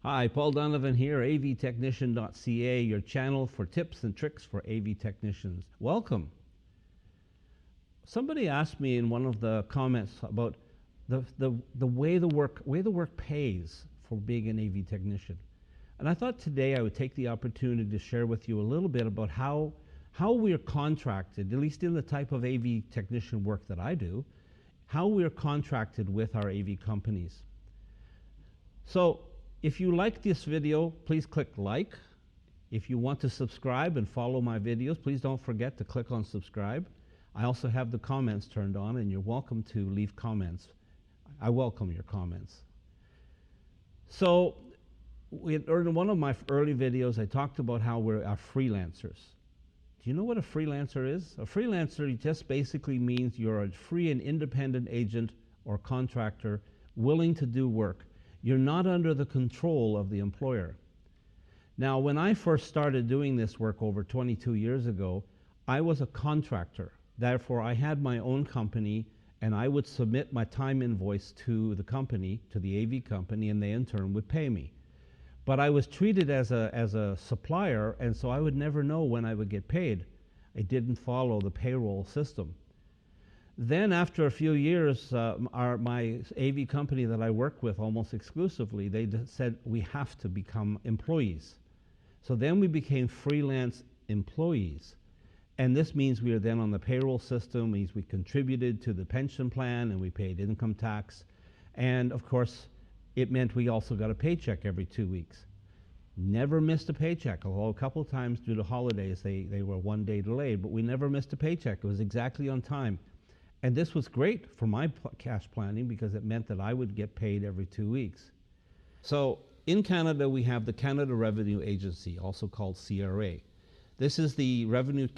Hi, Paul Donovan here, avtechnician.ca, your channel for tips and tricks for AV technicians. Welcome. Somebody asked me in one of the comments about the way the work pays for being an AV technician. And I thought today I would take the opportunity to share with you a little bit about how we are contracted, at least in the type of AV technician work that I do, how we are contracted with our AV companies. So if you like this video, please click like. If you want to subscribe and follow my videos, please don't forget to click on subscribe. I also have the comments turned on, and you're welcome to leave comments. I welcome your comments. So in one of my early videos, I talked about how we are freelancers. Do you know what a freelancer is? A freelancer just basically means you're a free and independent agent or contractor willing to do work. You're not under the control of the employer. Now, when I first started doing this work over 22 years ago, I was a contractor. Therefore, I had my own company, and I would submit my time invoice to the company, to the AV company, and they in turn would pay me. But I was treated as a supplier, and so I would never know when I would get paid. I didn't follow the payroll system. Then after a few years, my AV company that I work with almost exclusively, they said we have to become employees. So then we became freelance employees. And this means we are then on the payroll system, means we contributed to the pension plan and we paid income tax. And of course, it meant we also got a paycheck every 2 weeks. Never missed a paycheck, although a couple of times due to holidays, they were 1 day delayed, but we never missed a paycheck. It was exactly on time. And this was great for my cash planning because it meant that I would get paid every 2 weeks. So in Canada, we have the Canada Revenue Agency, also called CRA. This is the revenue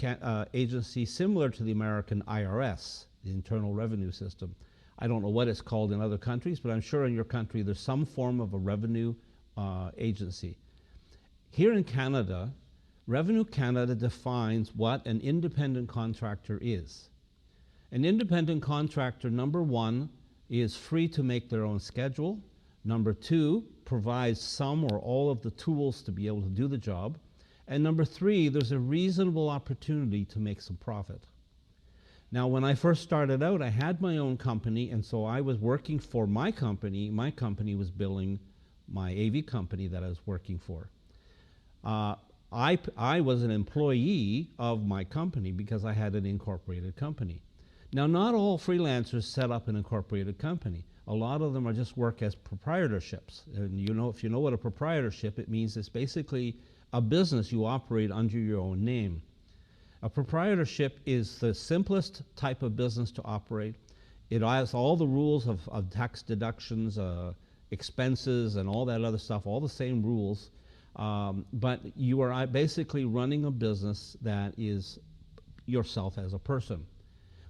agency similar to the American IRS, the Internal Revenue System. I don't know what it's called in other countries, but I'm sure in your country there's some form of a revenue agency. Here in Canada, Revenue Canada defines what an independent contractor is. An independent contractor, number one, is free to make their own schedule. Number two, provides some or all of the tools to be able to do the job. And number three, there's a reasonable opportunity to make some profit. Now, when I first started out, I had my own company, and so I was working for my company. My company was billing my AV company that I was working for. I was an employee of my company because I had an incorporated company. Now, not all freelancers set up an incorporated company. A lot of them are just work as proprietorships. And if you know what a proprietorship, it means it's basically a business you operate under your own name. A proprietorship is the simplest type of business to operate. It has all the rules of tax deductions, expenses, and all that other stuff, all the same rules. But you are basically running a business that is yourself as a person.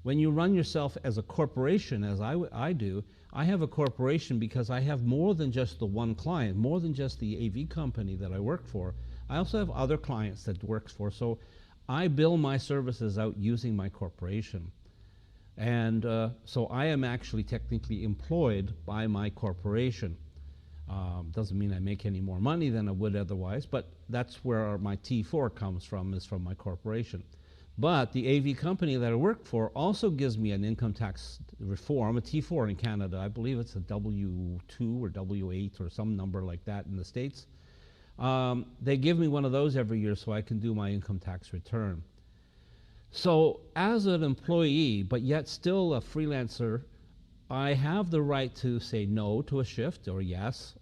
When you run yourself as a corporation, as I do, I have a corporation because I have more than just the one client, more than just the AV company that I work for. I also have other clients that works for, so I bill my services out using my corporation. And so I am actually technically employed by my corporation. Doesn't mean I make any more money than I would otherwise, but that's where my T4 comes from, is from my corporation. But the AV company that I work for also gives me an income tax reform, a T4 in Canada. I believe it's a W2 or W8 or some number like that in the States. They give me one of those every year so I can do my income tax return. So as an employee, but yet still a freelancer, I have the right to say no to a shift or yes.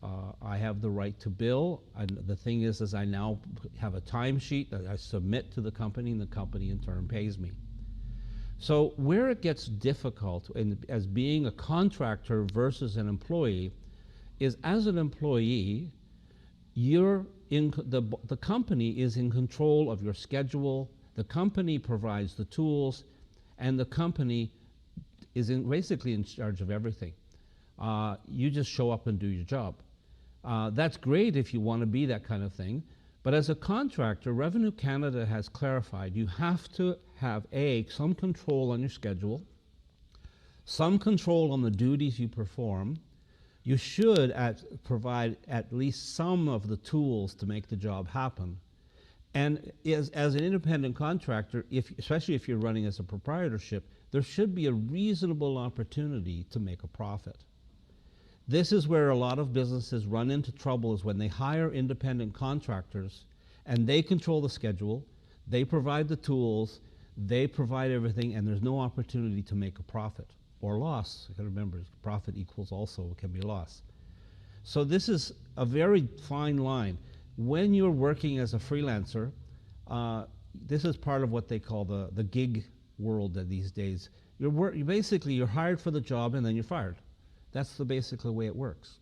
I have the right to bill. And the thing is I now have a timesheet that I submit to the company, and the company in turn pays me. So where it gets difficult as being a contractor versus an employee is, as an employee, the company is in control of your schedule. The company provides the tools, and the company is basically in charge of everything. You just show up and do your job. That's great if you want to be that kind of thing, but as a contractor, Revenue Canada has clarified you have to have some control on your schedule, some control on the duties you perform, You should provide at least some of the tools to make the job happen. And as an independent contractor, especially if you're running as a proprietorship, there should be a reasonable opportunity to make a profit. This is where a lot of businesses run into trouble, is when they hire independent contractors and they control the schedule, they provide the tools, they provide everything, and there's no opportunity to make a profit or loss. You got to remember, profit equals also can be loss. So this is a very fine line. When you're working as a freelancer, this is part of what they call the gig world these days. You're hired for the job and then you're fired. That's basically the way it works.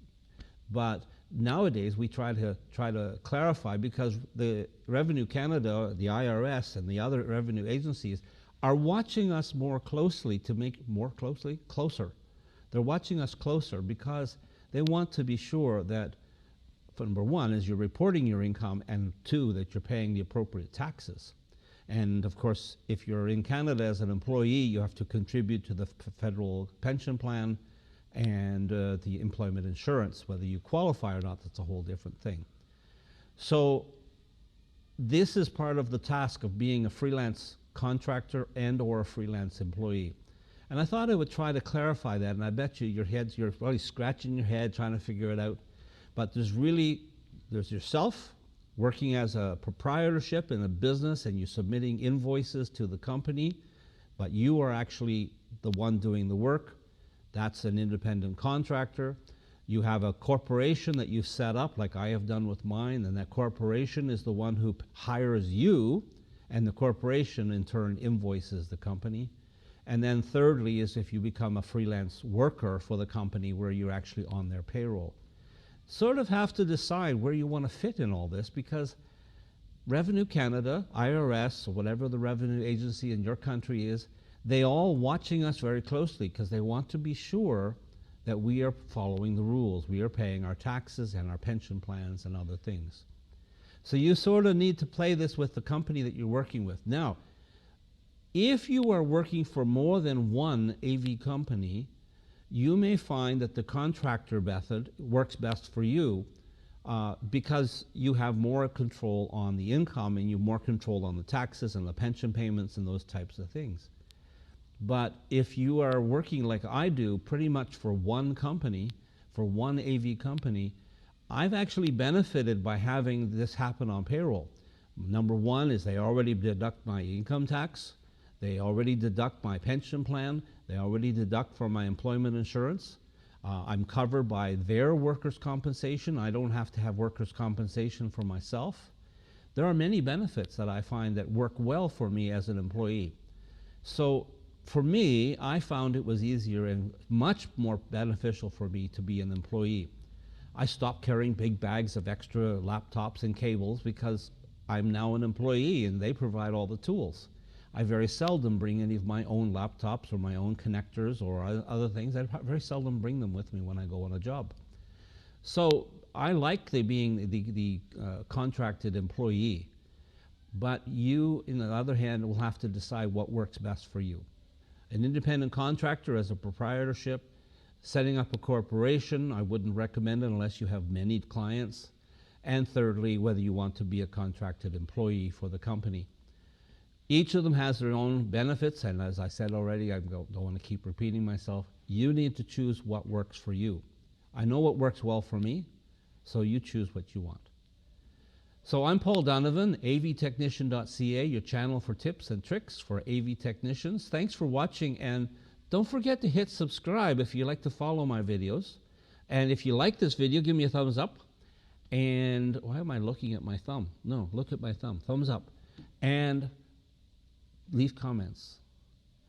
But nowadays we try to clarify, because the Revenue Canada, the IRS, and the other revenue agencies are watching us more closely closer. They're watching us closer because they want to be sure that, number one, is you're reporting your income, and two, that you're paying the appropriate taxes. And of course, if you're in Canada as an employee, you have to contribute to the federal pension plan and the employment insurance. Whether you qualify or not, that's a whole different thing. So this is part of the task of being a freelance contractor and or a freelance employee. And I thought I would try to clarify that, and I bet you're probably scratching your head trying to figure it out. But there's yourself working as a proprietorship in a business, and you're submitting invoices to the company, but you are actually the one doing the work. That's an independent contractor. You have a corporation that you've set up, like I have done with mine, and that corporation is the one who hires you, and the corporation in turn invoices the company. And then thirdly is if you become a freelance worker for the company where you're actually on their payroll. Sort of have to decide where you want to fit in all this, because Revenue Canada, IRS, or whatever the revenue agency in your country is, they all watching us very closely because they want to be sure that we are following the rules. We are paying our taxes and our pension plans and other things. So you sort of need to play this with the company that you're working with. Now, if you are working for more than one AV company, you may find that the contractor method works best for you because you have more control on the income and you have more control on the taxes and the pension payments and those types of things. But if you are working like I do, pretty much for one company, for one AV company, I've actually benefited by having this happen on payroll. Number one is they already deduct my income tax, they already deduct my pension plan, they already deduct from my employment insurance. I'm covered by their workers' compensation. I don't have to have workers' compensation for myself. There are many benefits that I find that work well for me as an employee. So for me, I found it was easier and much more beneficial for me to be an employee. I stopped carrying big bags of extra laptops and cables because I'm now an employee and they provide all the tools. I very seldom bring any of my own laptops or my own connectors or other things. I very seldom bring them with me when I go on a job. So I like being the contracted employee, but you, on the other hand, will have to decide what works best for you. An independent contractor as a proprietorship, setting up a corporation, I wouldn't recommend it unless you have many clients. And thirdly, whether you want to be a contracted employee for the company. Each of them has their own benefits, and as I said already, I don't want to keep repeating myself, you need to choose what works for you. I know what works well for me, so you choose what you want. So I'm Paul Donovan, avtechnician.ca, your channel for tips and tricks for AV technicians. Thanks for watching, and don't forget to hit subscribe if you like to follow my videos. And if you like this video, give me a thumbs up. And why am I looking at my thumb? No, look at my thumb. Thumbs up. And leave comments.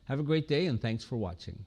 Have a great day, and thanks for watching.